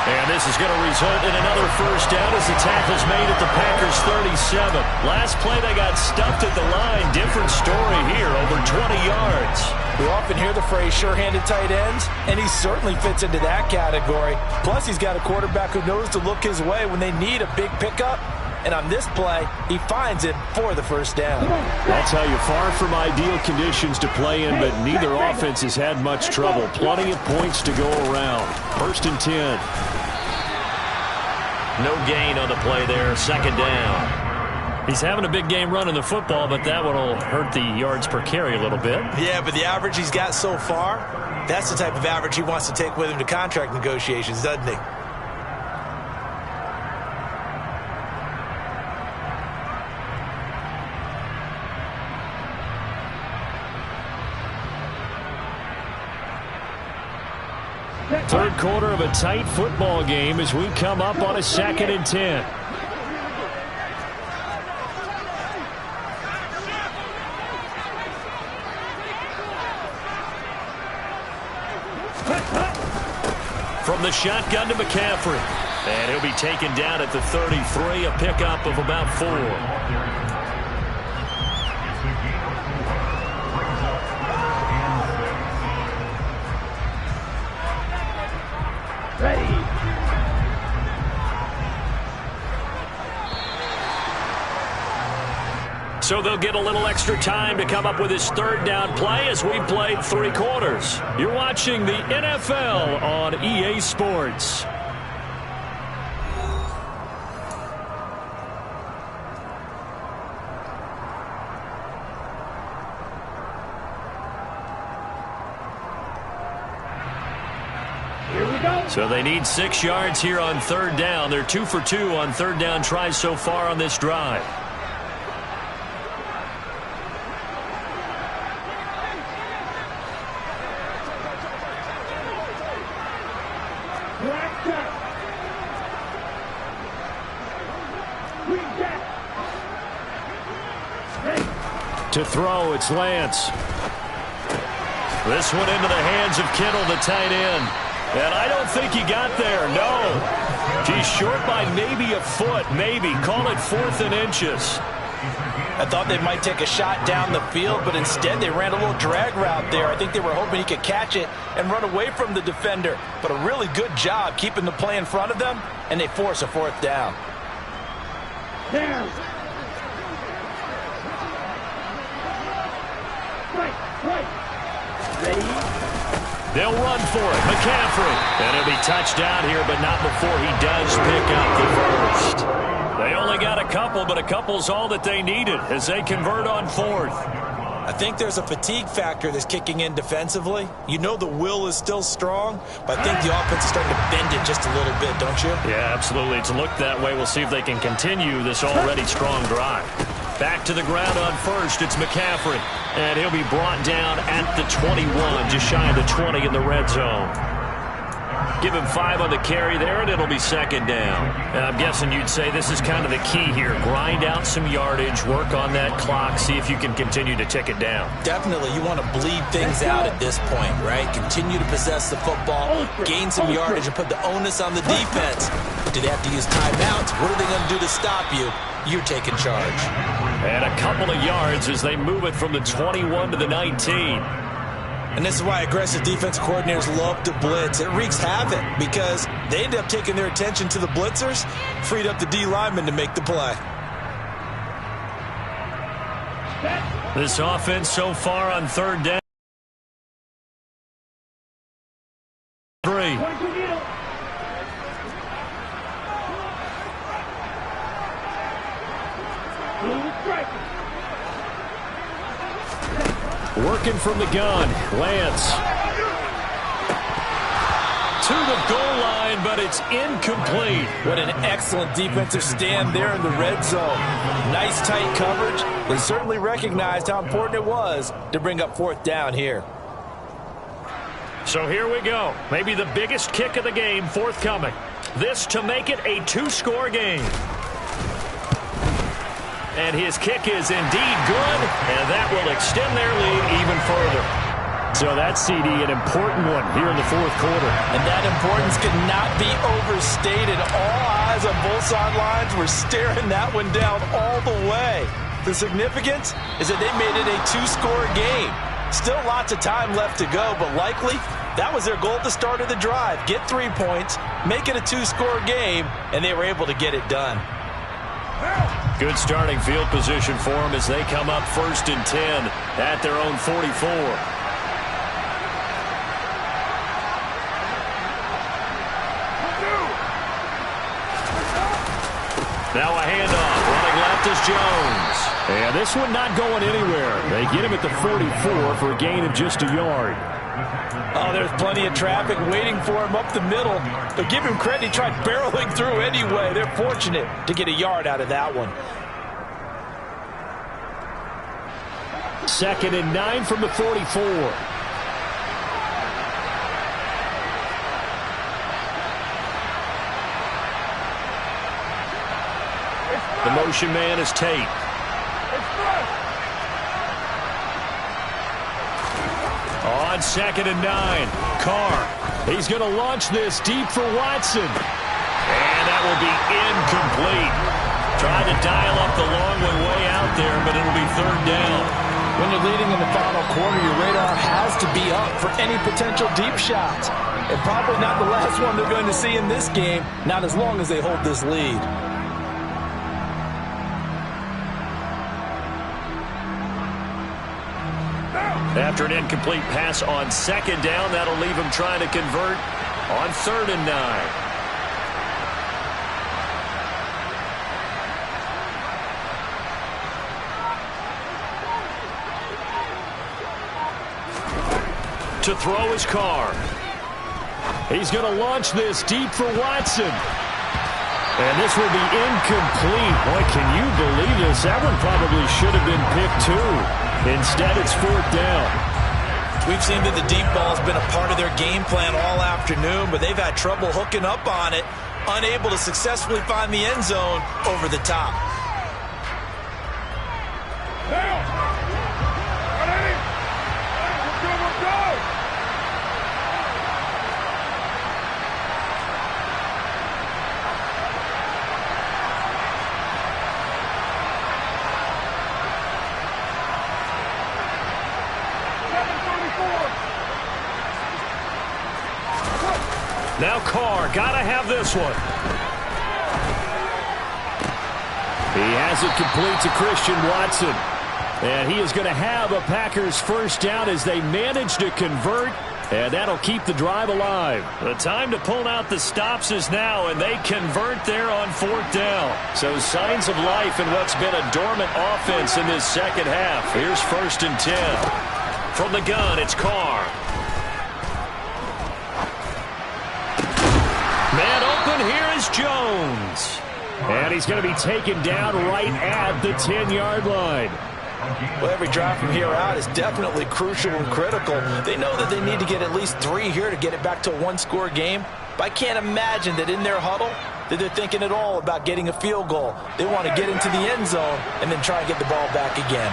And this is going to result in another first down as the tackle's made at the Packers' 37. Last play they got stuffed at the line. Different story here, over 20 yards. We often hear the phrase sure-handed tight ends, and he certainly fits into that category. Plus, he's got a quarterback who knows to look his way when they need a big pickup. And on this play, he finds it for the first down. I'll tell you, far from ideal conditions to play in, but neither offense has had much trouble. Plenty of points to go around. 1st and 10. No gain on the play there. 2nd down. He's having a big game running the football, but that one will hurt the yards per carry a little bit. Yeah, but the average he's got so far, that's the type of average he wants to take with him to contract negotiations, doesn't he? Third quarter of a tight football game as we come up on a 2nd and 10. From the shotgun to McCaffrey. And he'll be taken down at the 33, a pickup of about 4. So they'll get a little extra time to come up with his 3rd down play as we played 3 quarters. You're watching the NFL on EA Sports. So they need 6 yards here on 3rd down. They're 2 for 2 on 3rd down tries so far on this drive. To throw, it's Lance. This one into the hands of Kittle, the tight end. And I don't think he got there, no. He's short by maybe a foot, maybe. Call it 4th and inches. I thought they might take a shot down the field, but instead they ran a little drag route there. I think they were hoping he could catch it and run away from the defender. But a really good job keeping the play in front of them, and they force a 4th down. Down. Right. Ready? They'll run for it. McCaffrey. And it'll be touchdown here, but not before he does pick up the first. They only got a couple, but a couple's all that they needed as they convert on 4th. I think there's a fatigue factor that's kicking in defensively. You know the will is still strong, but I think the offense is starting to bend it just a little bit, don't you? Yeah, absolutely. It's looked that way. We'll see if they can continue this already strong drive. Back to the ground on first. It's McCaffrey. And he'll be brought down at the 21, just shy of the 20 in the red zone. Give him 5 on the carry there, and it'll be 2nd down. And I'm guessing you'd say this is kind of the key here. Grind out some yardage, work on that clock, see if you can continue to tick it down. Definitely, you want to bleed things out at this point, right? Continue to possess the football, gain some yardage, and put the onus on the defense. Do they have to use timeouts? What are they going to do to stop you? You're taking charge. And a couple of yards as they move it from the 21 to the 19. And this is why aggressive defense coordinators love to blitz. It wreaks havoc because they end up taking their attention to the blitzers, freed up the D lineman to make the play. This offense so far on 3rd down. 3. Working from the gun, Lance. To the goal line, but it's incomplete. What an excellent defensive stand there in the red zone. Nice tight coverage. They certainly recognized how important it was to bring up 4th down here. So here we go. Maybe the biggest kick of the game forthcoming. This to make it a 2-score game. And his kick is indeed good, and that will extend their lead even further. So that's, CD, an important one here in the 4th quarter. And that importance could not be overstated. All eyes on both sidelines were staring that one down all the way. The significance is that they made it a 2-score game. Still lots of time left to go, but likely that was their goal at the start of the drive. Get 3 points, make it a 2-score game, and they were able to get it done. Good starting field position for them as they come up 1st and 10 at their own 44. Now a handoff. Running left is Jones. And this one not going anywhere. They get him at the 44 for a gain of just a yard. Oh, there's plenty of traffic waiting for him up the middle. But give him credit, he tried barreling through anyway. They're fortunate to get a yard out of that one. 2nd and 9 from the 44. The motion man is Tate. On 2nd and 9, Carr. He's going to launch this deep for Watson. And that will be incomplete. Trying to dial up the long one way out there, but it'll be 3rd down. When you're leading in the final quarter, your radar has to be up for any potential deep shots. And probably not the last one they're going to see in this game, not as long as they hold this lead. After an incomplete pass on 2nd down, that'll leave him trying to convert on 3rd and 9. To throw his Carr. He's going to launch this deep for Watson. And this will be incomplete. Boy, can you believe this? That one probably should have been picked too. Instead, it's 4th down. We've seen that the deep ball has been a part of their game plan all afternoon, but they've had trouble hooking up on it, unable to successfully find the end zone over the top. Now Carr, gotta have this one. He has it complete to Christian Watson. And he is going to have a Packers first down as they manage to convert. And that'll keep the drive alive. The time to pull out the stops is now, and they convert there on 4th down. So signs of life in what's been a dormant offense in this second half. Here's 1st and 10. From the gun, it's Carr. Man open, here is Jones. And he's going to be taken down right at the 10-yard line. Well, every drive from here out is definitely crucial and critical. They know that they need to get at least 3 here to get it back to a 1-score game. But I can't imagine that in their huddle that they're thinking at all about getting a field goal. They want to get into the end zone and then try and get the ball back again.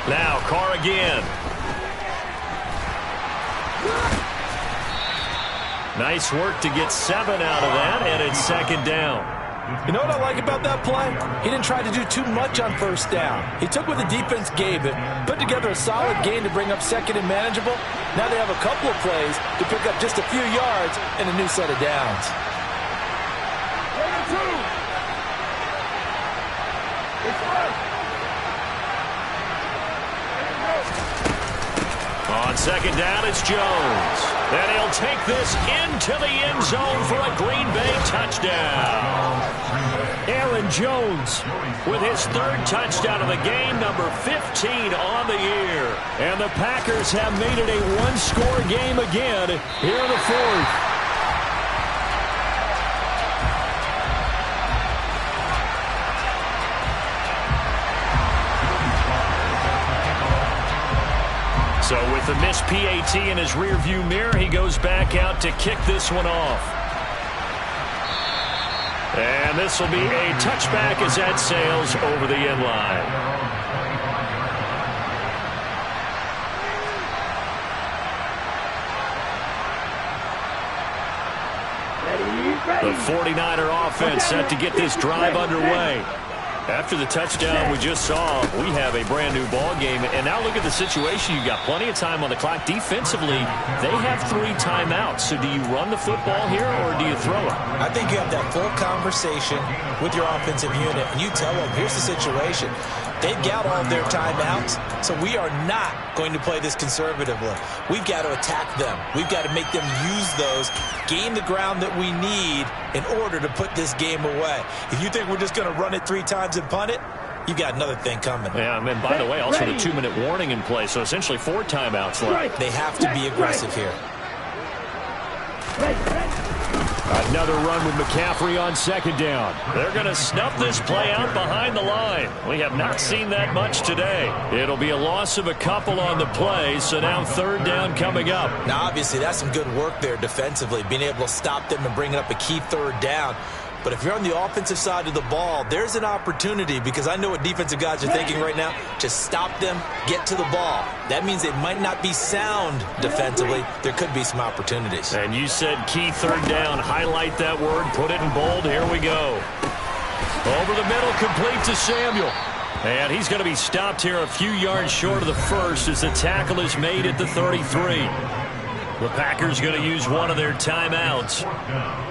Now Carr again. Nice work to get 7 out of that, and it's 2nd down. You know what I like about that play? He didn't try to do too much on 1st down. He took what the defense gave him, put together a solid gain to bring up 2nd and manageable. Now they have a couple of plays to pick up just a few yards and a new set of downs. On 2nd down, it's Jones. And he'll take this into the end zone for a Green Bay touchdown. Aaron Jones with his 3rd touchdown of the game, number 15 on the year. And the Packers have made it a 1-score game again here in the 4th. So with the missed PAT in his rearview mirror, he goes back out to kick this one off. And this will be a touchback as that sails over the end line. The 49er offense set to get this drive underway. After the touchdown we just saw, we have a brand-new ball game. And now look at the situation. You've got plenty of time on the clock. Defensively, they have 3 timeouts. So do you run the football here or do you throw it? I think you have that full conversation with your offensive unit, and you tell them, here's the situation. They've got all of their timeouts, so we are not going to play this conservatively. We've got to attack them. We've got to make them use those, gain the ground that we need in order to put this game away. If you think we're just going to run it 3 times and punt it, you've got another thing coming. Yeah, and by the way, also the 2-minute warning in place, so essentially 4 timeouts left. They have to be aggressive here. Another run with McCaffrey on 2nd down. They're going to snuff this play out behind the line. We have not seen that much today. It'll be a loss of a couple on the play, so now 3rd down coming up. Now, obviously, that's some good work there defensively, being able to stop them and bringing up a key 3rd down. But if you're on the offensive side of the ball, there's an opportunity, because I know what defensive guys are thinking right now. Just stop them, get to the ball. That means it might not be sound defensively. There could be some opportunities. And you said key 3rd down. Highlight that word. Put it in bold. Here we go. Over the middle, complete to Samuel. And he's going to be stopped here a few yards short of the first as the tackle is made at the 33. The Packers going to use one of their timeouts.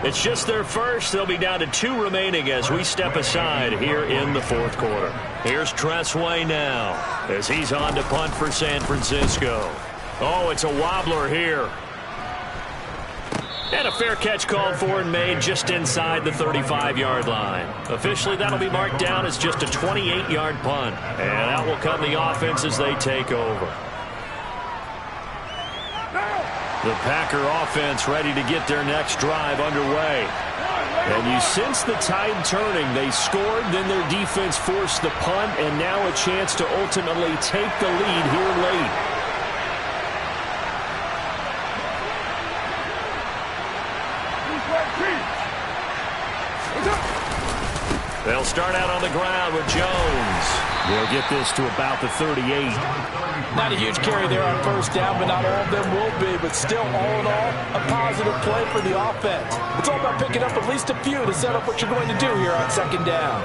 It's just their first. They'll be down to 2 remaining as we step aside here in the 4th quarter. Here's Tressway now as he's on to punt for San Francisco. Oh, it's a wobbler here. And a fair catch called for and made just inside the 35-yard line. Officially, that'll be marked down as just a 28-yard punt. And out will come the offense as they take over. The Packer offense ready to get their next drive underway. And you sense the tide turning. They scored, then their defense forced the punt, and now a chance to ultimately take the lead here late. They'll start out on the ground with Jones. They'll get this to about the 38. Not a huge carry there on 1st down, but not all of them will be. But still, all in all, a positive play for the offense. It's all about picking up at least a few to set up what you're going to do here on 2nd down.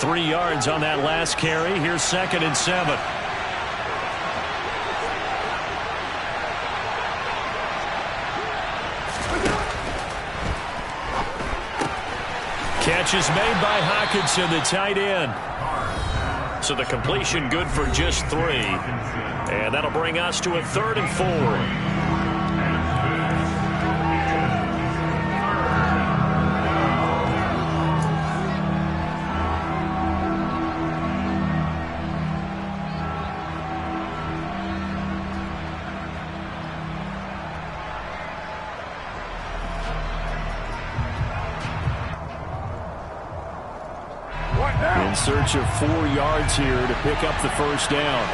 3 yards on that last carry. Here's 2nd and 7. Catch is made by Hockenson, the tight end. So the completion good for just 3. And that'll bring us to a 3rd and 4. In search of 4 yards here to pick up the first down.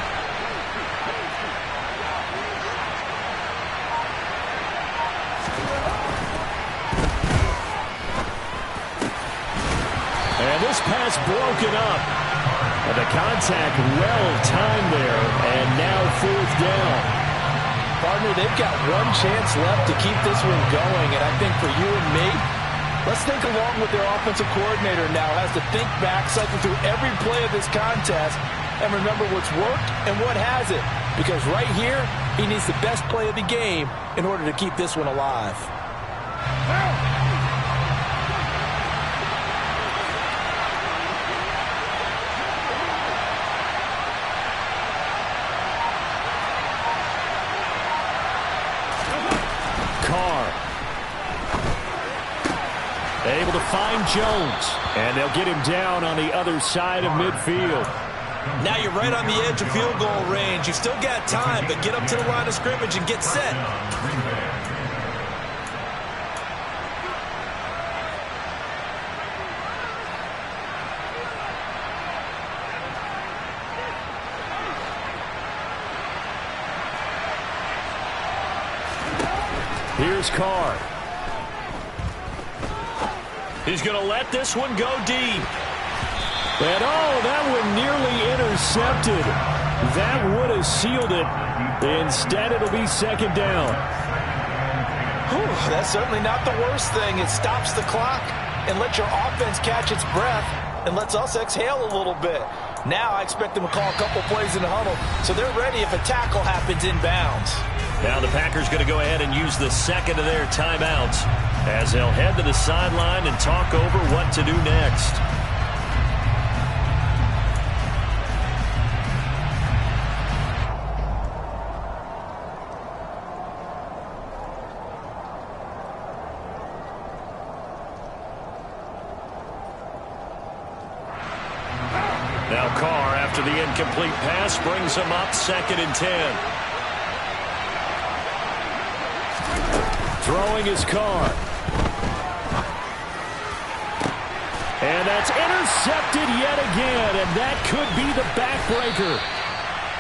And this pass broken up. And the contact well timed there. And now 4th down. Partner, they've got one chance left to keep this one going. And I think for you and me, let's think along with their offensive coordinator now. Has to think back, cycle through every play of this contest, and remember what's worked and what hasn't. Because right here, he needs the best play of the game in order to keep this one alive. Able to find Jones, and they'll get him down on the other side of midfield. Now you're right on the edge of field goal range. You've still got time, but get up to the line of scrimmage and get set. Here's Carr. He's going to let this one go deep. And that one nearly intercepted. That would have sealed it. Instead, it'll be 2nd down. Whew, that's certainly not the worst thing. It stops the clock and lets your offense catch its breath and lets us exhale a little bit. Now I expect them to call a couple plays in the huddle, so they're ready if a tackle happens inbounds. Now the Packers going to go ahead and use the 2nd of their timeouts as they'll head to the sideline and talk over what to do next. Now Carr, after the incomplete pass, brings him up 2nd and 10. Throwing his Carr. And that's intercepted yet again, and that could be the backbreaker.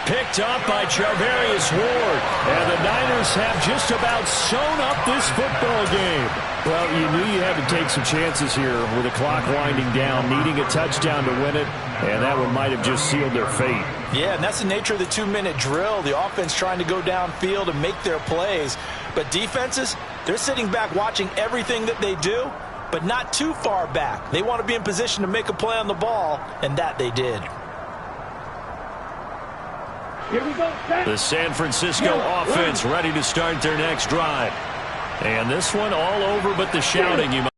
Picked up by Charvarius Ward, and the Niners have just about sewn up this football game. Well, you knew you had to take some chances here with the clock winding down, needing a touchdown to win it, and that one might have just sealed their fate. Yeah, and that's the nature of the 2-minute drill. The offense trying to go downfield and make their plays. But defenses, they're sitting back watching everything that they do, but not too far back. They want to be in position to make a play on the ball, and that they did. Here we go. The San Francisco offense ready to start their next drive. And this one all over but the shouting. You might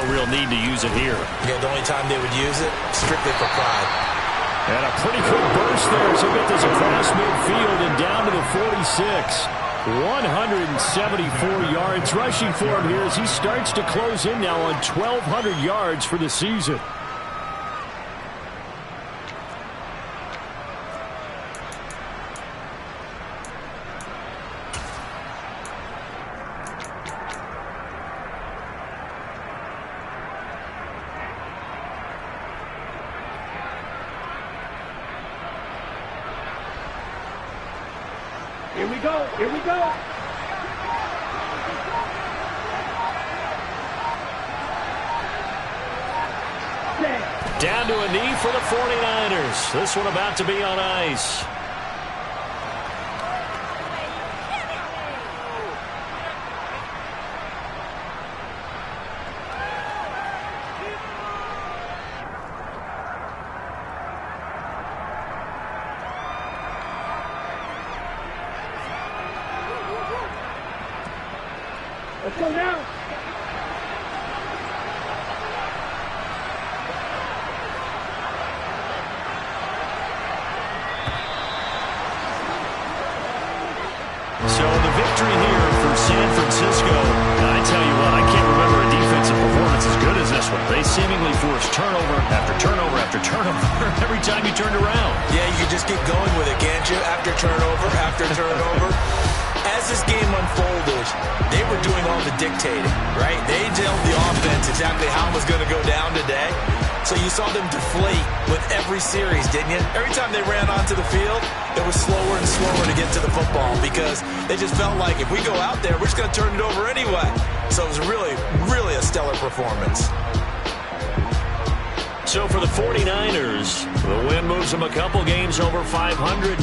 no real need to use it here. Yeah, the only time they would use it, strictly for pride. And a pretty quick burst there. So get this across midfield and down to the 46. 174 yards rushing for him here as he starts to close in now on 1,200 yards for the season. Here we go. Here we go. Down to a knee for the 49ers. This one about to be on ice. Let's go now. So the victory here for San Francisco. I tell you what, I can't remember a defensive performance as good as this one. They seemingly forced turnover after turnover after turnover every time you turned around. Yeah, you can just keep going with it, can't you? After turnover. As this game unfolded, they were doing all the dictating, right? They told the offense exactly how it was going to go down today. So you saw them deflate with every series, didn't you? Every time they ran onto the field, it was slower and slower to get to the football because they just felt like if we go out there, we're just going to turn it over anyway. So it was really, really a stellar performance. So for the 49ers, the win moves them a couple games over 500.